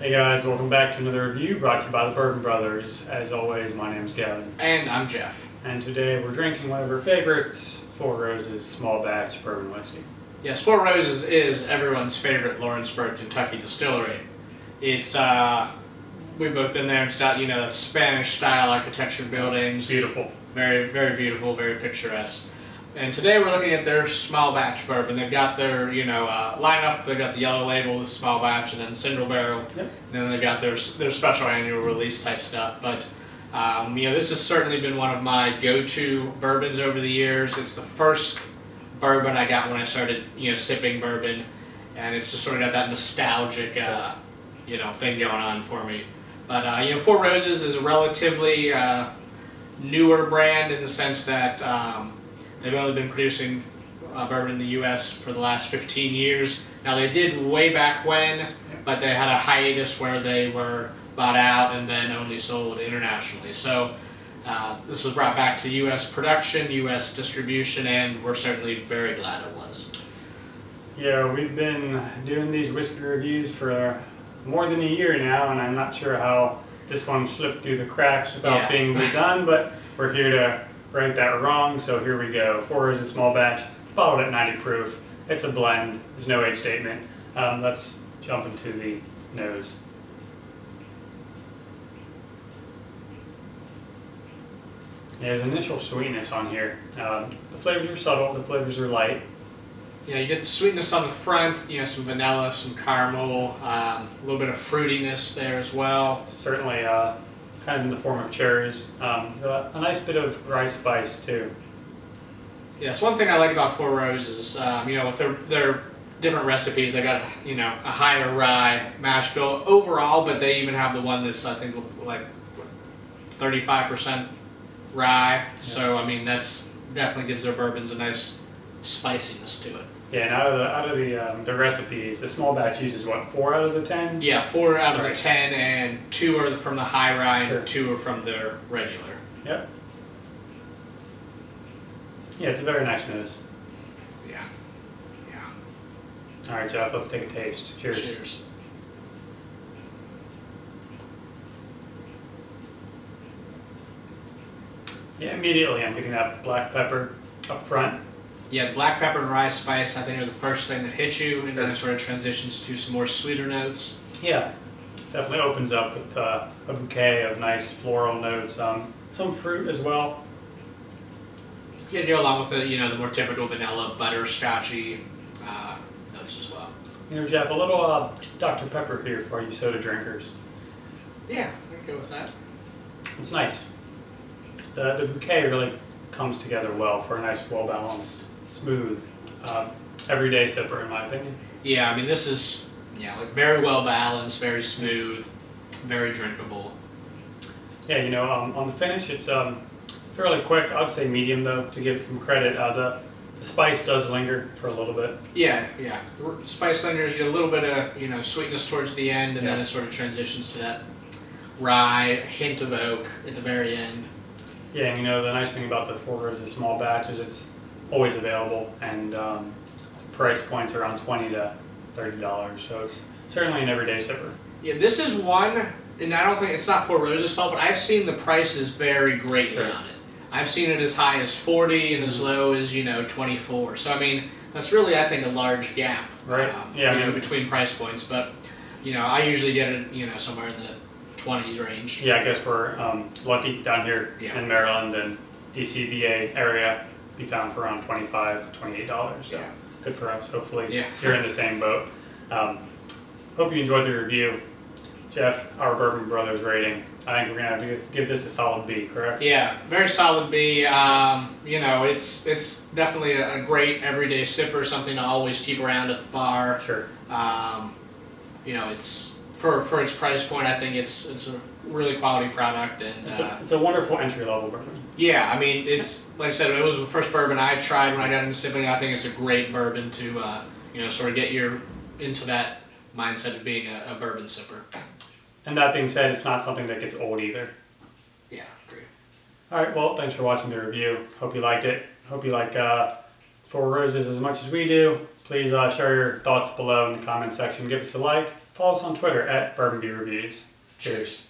Hey guys, welcome back to another review brought to you by the Bourbon Brothers. As always, my name is Gavin. And I'm Jeff. And today we're drinking one of our favorites, Four Roses Small Batch Bourbon Whiskey. Yes, Four Roses is everyone's favorite Lawrenceburg, Kentucky distillery. It's, we've both been there. It's got, Spanish-style architecture buildings. It's beautiful. Very, very beautiful, very picturesque. And today we're looking at their small batch bourbon. They've got their, lineup. They've got the yellow label, the small batch, and then single barrel. Yep. And then they've got their special annual release type stuff. But, this has certainly been one of my go-to bourbons over the years. It's the first bourbon I got when I started, sipping bourbon. And it's just sort of got that nostalgic, thing going on for me. But, Four Roses is a relatively newer brand in the sense that they've only been producing bourbon in the U.S. for the last 15 years. Now they did way back when, but they had a hiatus where they were bought out and then only sold internationally. So this was brought back to U.S. production, U.S. distribution, and we're certainly very glad it was. Yeah, we've been doing these whiskey reviews for more than a year now, and I'm not sure how this one slipped through the cracks without being redone, but we're here to right that wrong, so here we go. Four Roses Small Batch, bottled at 90 proof. It's a blend, there's no age statement. Let's jump into the nose. There's initial sweetness on here. The flavors are subtle, the flavors are light. Yeah, you get the sweetness on the front, some vanilla, some caramel, a little bit of fruitiness there as well. Certainly kind of in the form of cherries. So a nice bit of rye spice too. Yes, one thing I like about Four Roses, with their different recipes, they got a higher rye mash bill overall, but they even have the one that's I think like 35% rye. Yeah. So that's definitely gives their bourbons a nice spiciness to it. Yeah, and out of the recipes, the small batch uses what, 4 out of the 10? Yeah, 4 out of the 10, and 2 are from the high rye, and 2 are from their regular. Yep. Yeah, it's a very nice nose. Yeah. All right, Jeff, let's take a taste. Cheers. Cheers. Yeah, immediately I'm getting that black pepper up front. Yeah, the black pepper and rye spice, I think, are the first thing that hits you, and then it sort of transitions to some more sweeter notes. Yeah, definitely opens up with a bouquet of nice floral notes, some fruit as well. Yeah, to go along with the more typical vanilla, butterscotchy notes as well. Jeff, a little Dr. Pepper here for you soda drinkers. Yeah, I can go with that. It's nice. The bouquet really comes together well for a nice, well-balanced, smooth, everyday sipper, in my opinion. Yeah, this is very well balanced, very smooth, very drinkable. Yeah, on the finish, it's fairly quick. I'd say medium though, to give it some credit. The spice does linger for a little bit. Yeah. The spice lingers. You get a little bit of sweetness towards the end, and then it sort of transitions to that rye hint of oak at the very end. Yeah, and the nice thing about the Four Roses Small Batch is it's always available, and the price points are around $20 to $30, so it's certainly an everyday sipper. Yeah, this is one, and I don't think it's not Four Roses' fault, but I've seen the prices vary greatly on it. I've seen it as high as 40 and as low as 24. So that's really, I think, a large gap. Right. Between price points, but I usually get it somewhere in the 20s range. Yeah, I guess we're lucky down here in Maryland and DCVA area. Be found for around $25 to $28. So good for us. Hopefully you're in the same boat. Hope you enjoyed the review. Jeff, our Bourbon Brothers rating. I think we're gonna have to give this a solid B, correct? Yeah, very solid B. It's definitely a great everyday sipper, something to always keep around at the bar. Sure. It's for its price point, I think it's a really quality product, and it's a wonderful entry level bourbon. Yeah, it's like I said, it was the first bourbon I tried when I got into sipping. I think it's a great bourbon to sort of get into that mindset of being a bourbon sipper. And that being said, it's not something that gets old either. Yeah, great. All right, well, thanks for watching the review. Hope you liked it. Hope you like Four Roses as much as we do. Please share your thoughts below in the comment section. Give us a like. Follow us on Twitter at Bourbon Beer Reviews. Cheers.